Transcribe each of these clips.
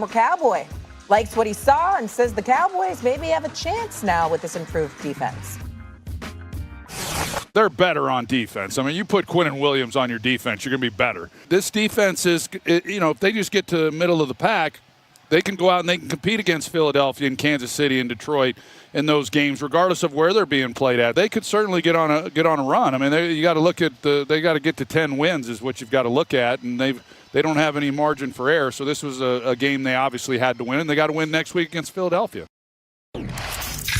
former Cowboy, likes what he saw and says the Cowboys maybe have a chance now with this improved defense. They're better on defense. I mean, you put Quinnen Williams on your defense, you're going to be better. This defense is, if they just get to the middle of the pack, they can go out and they can compete against Philadelphia and Kansas City and Detroit in those games, regardless of where they're being played at. They could certainly get on a run. I mean, you got to look at they got to get to 10 wins is what you've got to look at, and they don't have any margin for error. So this was a game they obviously had to win, and they got to win next week against Philadelphia.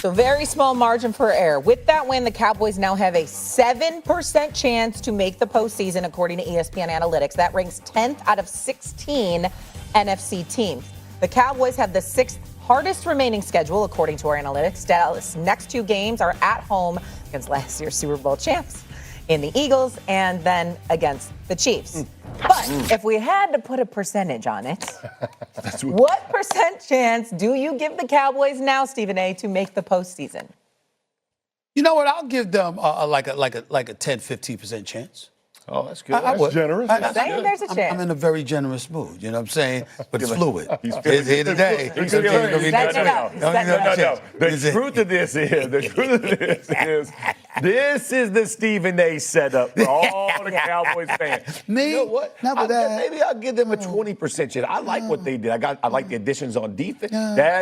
So very small margin for error. With that win, the Cowboys now have a 7% chance to make the postseason, according to ESPN Analytics. That ranks 10th out of 16 NFC teams. The Cowboys have the 6th hardest remaining schedule, according to our analytics. Dallas' next 2 games are at home against last year's Super Bowl champs in the Eagles and then against the Chiefs. But if we had to put a percentage on it, what percent chance do you give the Cowboys now, Stephen A., to make the postseason? You know what? I'll give them like a 10-15% chance. Oh, that's good. That's generous. There's a chance. I'm in a very generous mood, you know what I'm saying? But it's fluid. It's here today. No. The truth of this is, this is the Stephen A. setup for all the Cowboys fans. Me? You know what? Maybe I'll give them a 20% chance. I like what they did. I like the additions on defense.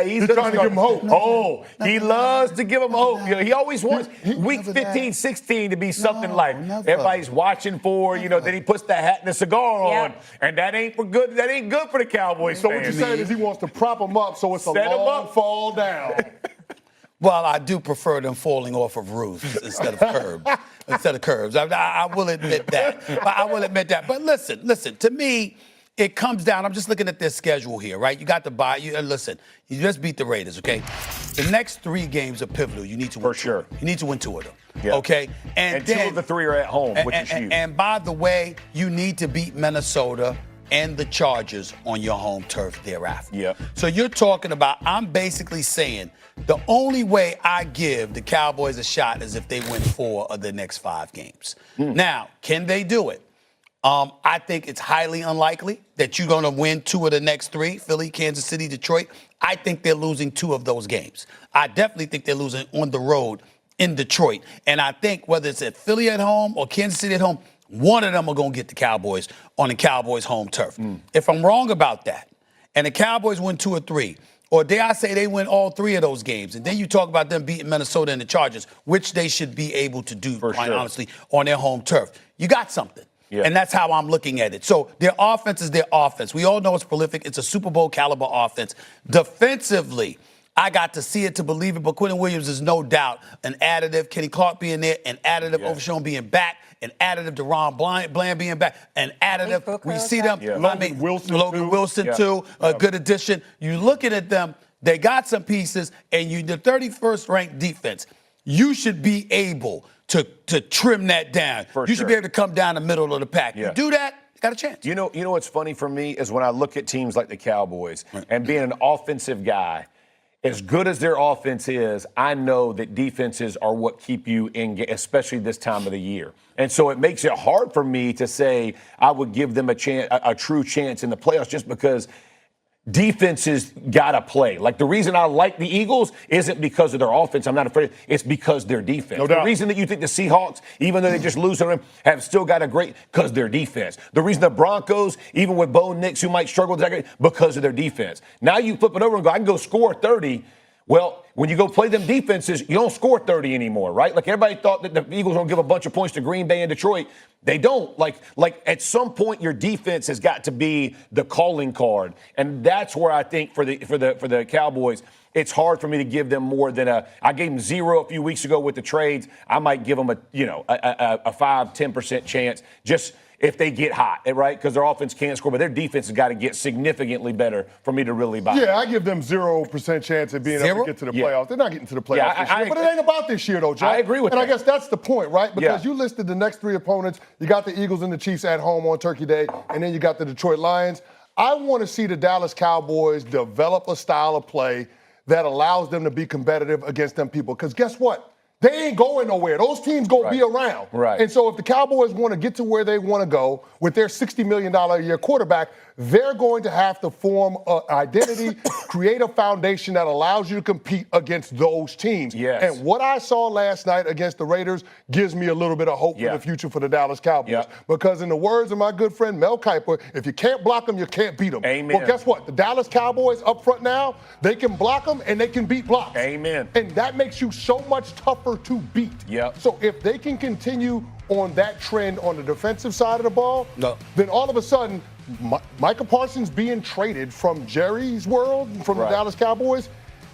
He's trying to give them hope. Oh, he loves to give them hope. You know, he always wants week 15, 16 to be something like everybody's watching for. Then he puts the hat and the cigar on, and that ain't good. That ain't good for the Cowboys. So what you're saying is he wants to prop them up so it's a long fall down. Well, I do prefer them falling off of roofs instead of curbs. I will admit that. But listen. To me, it comes down. I'm just looking at their schedule here, right? You got to buy. Listen, you just beat the Raiders, okay? The next 3 games are pivotal. You need to win. For sure. You need to win 2 of them. Yeah. Okay? And then, 2 of the 3 are at home, which is huge. And by the way, you need to beat Minnesota and the Chargers on your home turf thereafter. Yep. So you're talking about, I'm basically saying the only way I give the Cowboys a shot is if they win 4 of the next 5 games. Now, can they do it? I think it's highly unlikely that you're going to win 2 of the next 3, Philly, Kansas City, Detroit. I think they're losing 2 of those games. I definitely think they're losing on the road in Detroit. And I think whether it's at Philly at home or Kansas City at home, one of them are going to get the Cowboys on the Cowboys' home turf. If I'm wrong about that, and the Cowboys win 2 or 3, or dare I say they win all 3 of those games, and then you talk about them beating Minnesota and the Chargers, which they should be able to do, quite honestly, on their home turf. You got something. Yeah. And that's how I'm looking at it. So their offense is their offense. We all know it's prolific. It's a Super Bowl caliber offense. Defensively, I got to see it to believe it, but Quinnen Williams is no doubt an additive. Kenny Clark being there, an additive. Overshown being back, an additive. DeRon Bland being back, an additive. We see them. Yeah. Logan Wilson too, a good addition. You looking at them, they got some pieces, and the 31st ranked defense. You should be able to trim that down. You should be able to come down the middle of the pack. You do that, you got a chance. You know what's funny for me is when I look at teams like the Cowboys and being an offensive guy, as good as their offense is, I know that defenses are what keep you in, especially this time of the year. And so it makes it hard for me to say I would give them a true chance in the playoffs just because defenses gotta play. Like the reason I like the Eagles isn't because of their offense. I'm not afraid. It's because their defense. No doubt. The reason that you think the Seahawks, even though they just lose to them, have still got a great because their defense. The reason the Broncos, even with Bo Nix, who might struggle with that, because of their defense. Now you flip it over and go, I can go score 30. Well, when you go play them defenses, you don't score 30 anymore, right? Like everybody thought that the Eagles don't give a bunch of points to Green Bay and Detroit. They don't. Like at some point, your defense has got to be the calling card, and that's where I think for the Cowboys, it's hard for me to give them more than I gave them 0 a few weeks ago with the trades. I might give them a 5-10% chance just if they get hot, right? Because their offense can't score, but their defense has got to get significantly better for me to really buy. Yeah, I give them 0% chance of being able to get to the playoffs. They're not getting to the playoffs this year, but it ain't about this year, though, Joe. I agree with that. And I guess that's the point, right? Because you listed the next 3 opponents. You got the Eagles and the Chiefs at home on Turkey Day, and then you got the Detroit Lions. I want to see the Dallas Cowboys develop a style of play that allows them to be competitive against them people. Because guess what? They ain't going nowhere. Those teams going to be around. Right. And so if the Cowboys want to get to where they want to go with their $60 million a year quarterback, they're going to have to form an identity, create a foundation that allows you to compete against those teams. Yes. And what I saw last night against the Raiders gives me a little bit of hope for the future for the Dallas Cowboys. Because in the words of my good friend Mel Kiper, if you can't block them, you can't beat them. Amen. Well, guess what? The Dallas Cowboys up front now, they can block them and they can beat blocks. Amen. And that makes you so much tougher to beat. So if they can continue on that trend on the defensive side of the ball, then all of a sudden, Micah Parsons being traded from Jerry's world, from the Dallas Cowboys,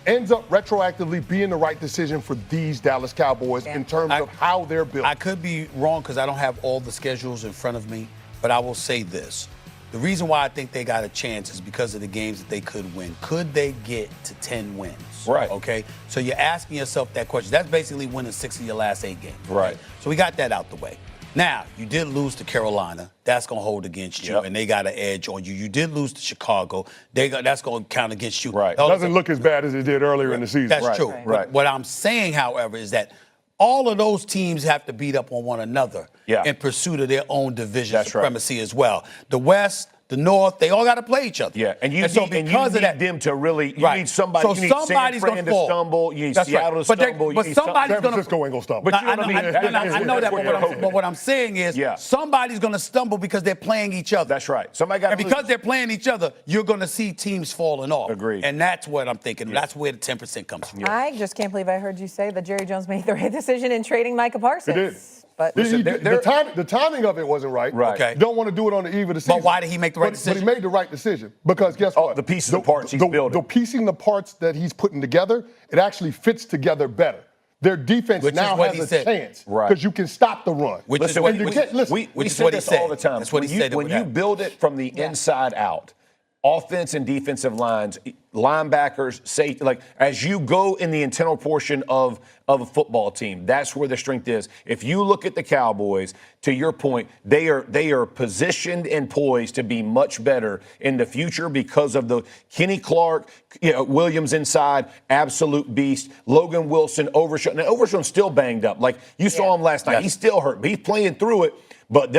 ends up retroactively being the right decision for these Dallas Cowboys in terms of how they're built. I could be wrong because I don't have all the schedules in front of me, but I will say this. The reason why I think they got a chance is because of the games that they could win. Could they get to 10 wins? Right. Okay? So you're asking yourself that question. That's basically winning 6 of your last 8 games. Right. So we got that out the way. Now, you did lose to Carolina. That's going to hold against you, and they got an edge on you. You did lose to Chicago. That's going to count against you. Right. Doesn't look as bad as it did earlier in the season. That's true. Right. What I'm saying, however, is that all of those teams have to beat up on one another in pursuit of their own division supremacy as well. The West, the North, they all got to play each other. Yeah, and you need them to really, you need somebody, so you need somebody's San Fran to stumble, you need Seattle to stumble. But somebody's going to. San Francisco ain't going to stumble. But I know that, but what I'm saying is somebody's going to stumble because they're playing each other. That's right. Somebody got to And because they're playing each other, you're going to see teams falling off. Agreed. And that's what I'm thinking. That's where the 10% comes from. I just can't believe I heard you say that Jerry Jones made the right decision in trading Micah Parsons. He did. But the timing of it wasn't right. Okay. You don't want to do it on the eve of the season. But why did he make the right decision? But he made the right decision because guess what? The pieces and parts he's building. The piecing the parts that he's putting together, it actually fits together better. Their defense now has a chance because you can stop the run. We say this all the time. That's what he said. When you build it from the inside out, offense and defensive lines, linebackers, safety, like as you go in the internal portion of a football team, that's where the strength is. If you look at the Cowboys, to your point, they are positioned and poised to be much better in the future because of the Kenny Clark, Williams inside, absolute beast, Logan Wilson, Overshown. Now Overshown's still banged up. Like you saw him last night, he's still hurt, but he's playing through it. But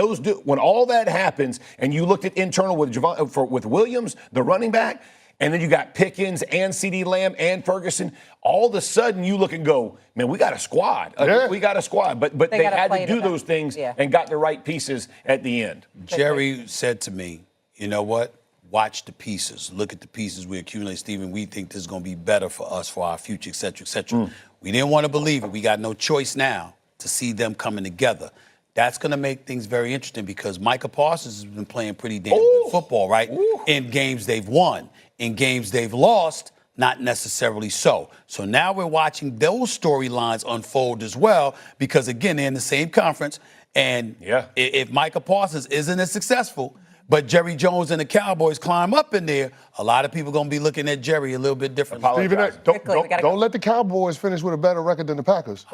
when all that happens, and you looked at internal with Williams, the running back, and then you got Pickens and CeeDee Lamb and Ferguson, all of a sudden you look and go, man, we got a squad. We got a squad. But they had to do those things and got the right pieces at the end. Jerry said to me, you know what? Watch the pieces. Look at the pieces we accumulate, Stephen. We think this is going to be better for us, for our future, et cetera, et cetera. We didn't want to believe it. We got no choice now to see them coming together. That's going to make things very interesting because Micah Parsons has been playing pretty damn good football, right? In games they've won. In games they've lost, not necessarily so. So now we're watching those storylines unfold as well because, again, they're in the same conference. And if Micah Parsons isn't as successful, but Jerry Jones and the Cowboys climb up in there, a lot of people are going to be looking at Jerry a little bit differently. Stephen, don't let the Cowboys finish with a better record than the Packers.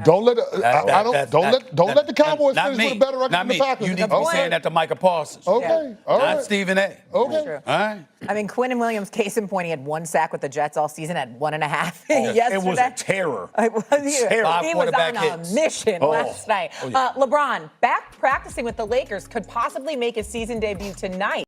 Don't let the Cowboys finish with a better record than the Packers. You need to be saying that to Micah Parsons. Okay, all right. Not Stephen A. Okay, all right. I mean, Quinn Williams, case in point, he had 1 sack with the Jets all season, had 1.5 yesterday. It was a terror. He was on a mission last night. LeBron, back practicing with the Lakers, could possibly make his season debut tonight.